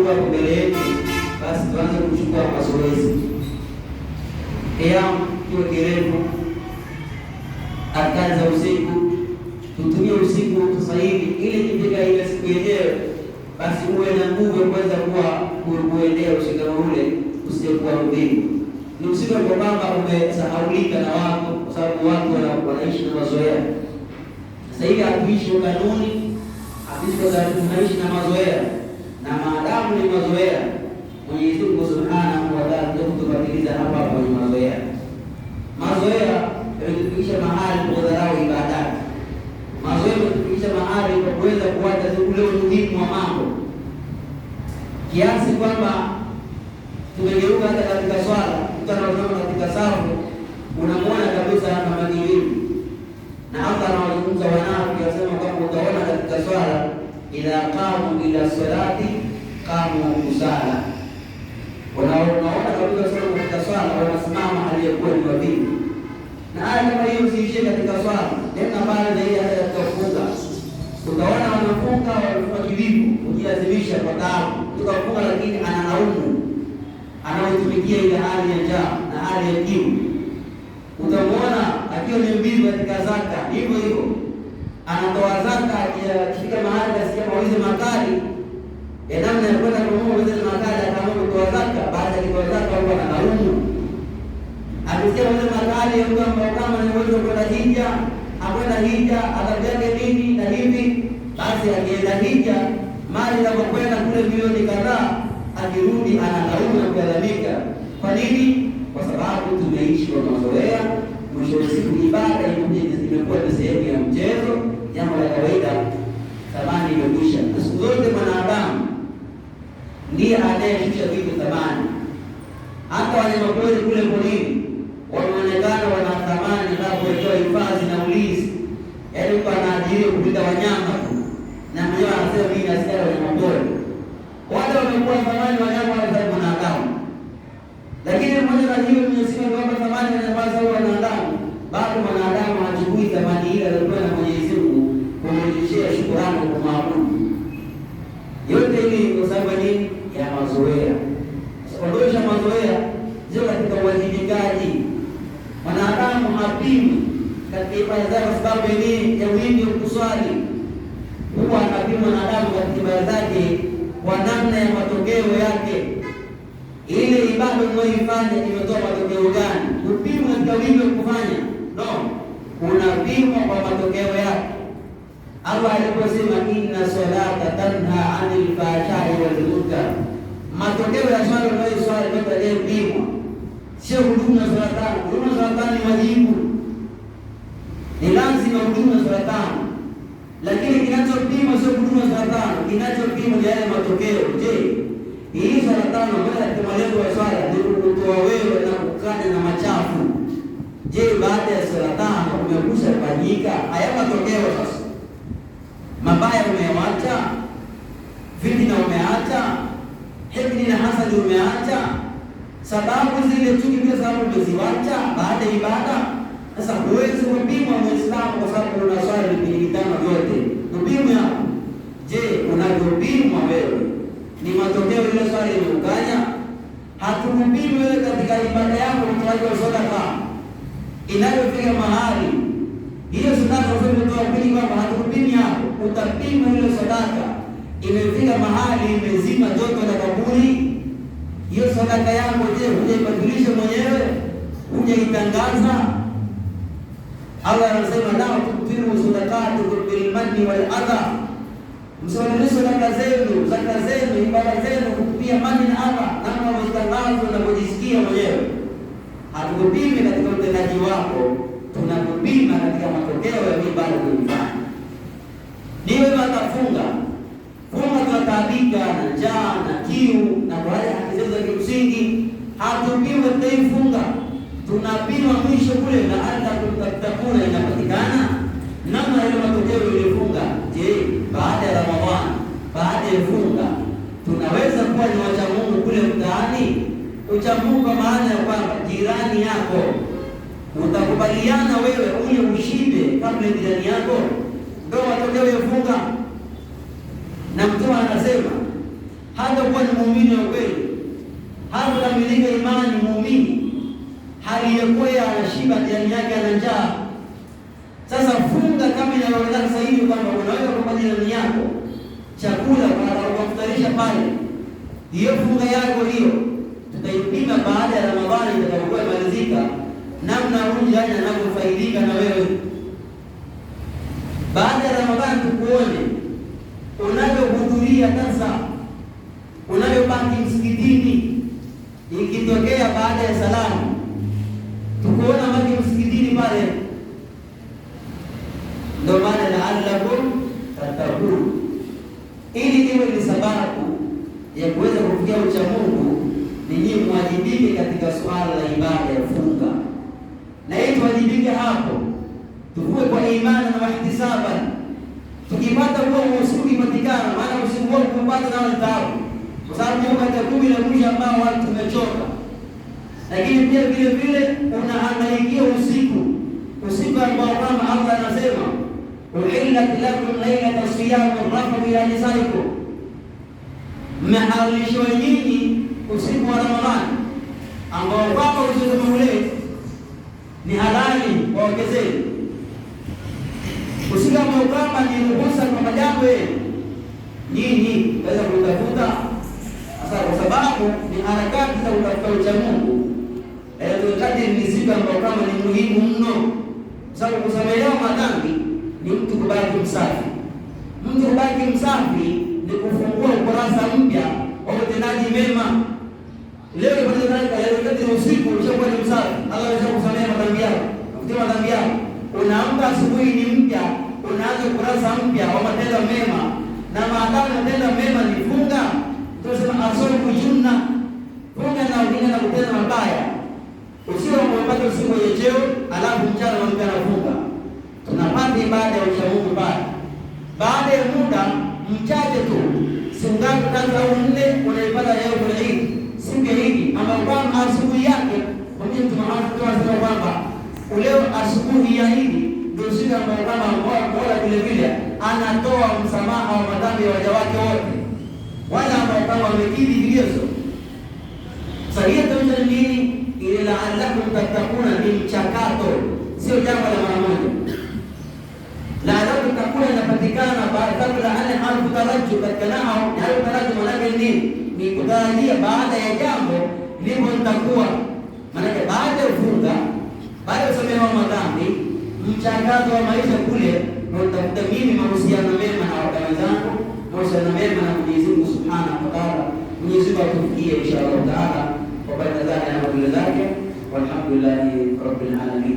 mbele yetu, basi tuanze kuchukua mazoezi. Kiwe kirefu, adhkari za usiku tutumie usiku sasa hivi, ili ikifika ile siku yenyewe basi uwe na nguvu ya kuweza kuendea usiku ule, usijekuwa mvivu. Ni usiku kwa kwamba umesahaulika na watu, kwa sababu watu wanaishi na mazoea. Sasa hivi hatuishi kwa kanuni, tunaishi na mazoea, na maadamu ni mazoea, Mwenyezi Mungu Subhanahu wa Ta'ala kutubatiliza hapa kwenye mazoea. Mazoea yanatufikisha mahali kwa dharau ibada. Mazoea yanatufikisha mahali kwa kuweza kuacha ule umuhimu wa mambo, kiasi kwamba tumegeuka hata katika swala. Mtu anaosoma katika safu unamwona kabisa kama magilimu, na hata anawazungumza wanafiki wasema kwamba utaona katika swala, idha qamu ila salati qamu kusala. Unaona kabisa sasa katika swala wanasimama aliyekuwa ni wavivu. Na haya kama hiyo usiishie katika swala, tena pale na ile hata katika kufunga, utaona wanafunga wanafunga kivivu, kujilazimisha kwa taabu, tukafunga lakini analaumu, anaotumikia ile hali ya njaa na hali ya kiu. Utamwona akiwa ni mbivu katika zaka, hivyo hivyo anatoa zaka, akifika mahali asikia maulizo makali ya namna ya kwenda kununua maulizo makali, akaamua kutoa zaka. Baada ya kutoa zaka huwa analaumu, akisikia maulizo makali ya mtu ambao kama ni uwezo kwenda hija, akwenda hija atajaje nini na hivi, basi akienda hija mali inapokwenda kule milioni kadhaa, akirudi analaumu na kulalamika. Kwa nini? Kwa sababu tumeishi kwa mazoea. Mwisho wa siku ibada imekuwa ni sehemu ya mchezo, jambo la kawaida, thamani imekwisha. Na siku zote mwanadamu ndiye anayeshusha vitu thamani. Hata wanyama pori kule porini wanaonekana wana thamani na kuwekewa hifadhi na ulinzi, yaani mtu anaajiriwa kupita wanyama tu, na mwenyewe anasema mimi ni askari wa wanyama pori. Wale wamekuwa thamani wanyama wale za mwanadamu, lakini mmoja na hiyo mnyesima kwamba thamani wanyamaza huwa wanadamu, bado mwanadamu hachukui thamani ile aliyopewa na Mwenyezi Mungu kumrejeshea shukrani kwa kumwabudu. Yote hili kwa sababu nini? Ya mazoea. Ondosha mazoea sio katika uwajibikaji. Mwanadamu hapimi katika ibada zake kwa sababu ni ya wingi wa kuswali. Huwa anapima mwanadamu katika ibada zake kwa namna ya matokeo yake. Ile ibada unayoifanya imetoa matokeo gani? Upimwe katika wingi wa kufanya? No, unapimwa kwa matokeo yake. Allah aliposema inna salata tanha anil fahsha'i wal munkar, matokeo ya swala unayoswali ndio yanayopimwa, sio huduma za swala. Huduma za swala ni wajibu, ni lazima huduma za swala, lakini kinachopimwa sio huduma za swala, kinachopimwa ni yale matokeo. Je, hii swala tano moja katika malengo ya swala ni kutoa wewe na kukana na machafu. Je, baada ya swala tano umekusha kufanyika haya matokeo? Sasa mabaya umeacha, fitina umeacha, hikdi na hasadi umeacha, sababu zile chuki bila sababu umeziacha baada ya ibada. Sasa huwezi kupimwa Muislamu kwa sababu unaswali vipindi vitano vyote. Upimwe hapo. Je, unavyopimwa wewe ni matokeo ile swali imeukanya? Hatukupimi wewe katika ibada yako utoaji wa sadaka. Inayofika mahali hiyo sadaka unayotoa kweli kwamba hatukupimi hapo, utapima ile sadaka imefika mahali imezima joto la kaburi. Hiyo sadaka yako je, hujaibadilisha mwenyewe? Hujaitangaza? Allah anasema la tubtilu sadaqatukum bil manni wal adha, msiwanishe sadaka zenu, zaka zenu, ibada zenu kupitia mani na adha, kama umetangaza na kujisikia mwenyewe. Hatukupimi katika utendaji wako, tunakupima katika matokeo ya ibada unayofanya. Niwe watafunga tunataabika na njaa na kiu na kwa haki zetu za kimsingi, hatupimwe tutaifunga, tunapima mwisho kule na hata tutakula inapatikana namna ile matokeo ilifunga. Je, baada ya Ramadhani, baada ya funga, tunaweza kuwa ni wacha Mungu kule mtaani? Ucha Mungu kwa maana ya kwamba jirani yako utakubaliana wewe uje ushibe kabla ya jirani yako, ndio matokeo ya funga. Na Mtume anasema hata kuwa ni muumini wa kweli, hata kamilika imani muumini, hali ya kuwa anashiba, ndani yake ana njaa. Sasa funga kama inaonekana sasa hivi kwamba unaweza kumpa jirani yako chakula para kufutarisha pale, hiyo funga yako hiyo tutaipima baada ya Ramadhani itakapokuwa imalizika, namna huyu jirani anavyofaidika na wewe. Baada ya Ramadhani tukuone unavyohudhuria sasa, unavyobaki msikitini. Ikitokea baada ya salamu tukuona baki msikitini pale, ndio maana la'allakum tattaqun, ili iwe ni sababu ya kuweza kufikia ucha Mungu. Ni nyinyi mwajibike katika swala la ibada ya funga, na ili tuwajibike hapo tukue kwa imani na ihtisaba. Tukipata huo usiku ipatikana, maana usiku huo kupata na taabu, kwa sababu ni wakati 10 na mwisho ambao watu tumechoka. Lakini pia vile vile unahangaikia usiku ambao kama Allah anasema uhillat lakum laylata siyam rafathu ila nisaikum, mmehalalishwa nyinyi usiku wa Ramadhani ambao kwamba usiku ule ni halali kwa wake zenu. Usiku ambao kwamba ni ruhusa kwa majambo nyinyi waweza kutafuta. Sasa kwa sababu ni harakati za kutafuta ucha Mungu, wakati ni siku ambayo kama ni muhimu mno, sababu kusamehewa madhambi ni mtu kubaki msafi. Mtu kubaki msafi ni kufungua ukurasa mpya wa utendaji mema. Leo wakati ni usiku ushakuwa ni msafi, Allah anaweza kusamehe madhambi yako, kufutia madhambi yako. Unaamka asubuhi ni mpya, unaanza ukurasa mpya wa matendo mema, na maadamu matendo mema ni funga, tunasema asomu junna, funga na ujinga na kutenda mabaya. Usiwe umepata usiku wenye cheo alafu mchana unaamka na funga. Tunapata ibada ya ucha Mungu pale. Baada ya muda mchache tu, siku ngapi, 3 au 4, unaipata leo kwa Eid, siku ya Eid ambapo kwamba asubuhi yake mwenye tunasema kwamba leo asubuhi ya Eid ndio siku ambayo kama Mola vile vile anatoa msamaha wa madhambi ya waja wake wote wale ambao kama wamekidhi vigezo. Sasa hiyo ndio nini? Ile la'allakum tattaquna ni mchakato, sio jambo la mara moja. La'allakum tattaquna inapatikana baada ya al-tarajju katika nao, na al-tarajju maana nini? Ni kutarajia baada ya jambo ndipo nitakuwa. Maana baada ya funga, baada ya kusamehewa madhambi, mchakato wa maisha kule ndio utakuta mimi mahusiano mema na wadau zangu, mahusiano mema na Mwenyezi Mungu Subhanahu wa Ta'ala. Mwenyezi Mungu atufikie inshallah Ta'ala kwa baraka zake na fadhila zake. Walhamdulillahi rabbil alamin.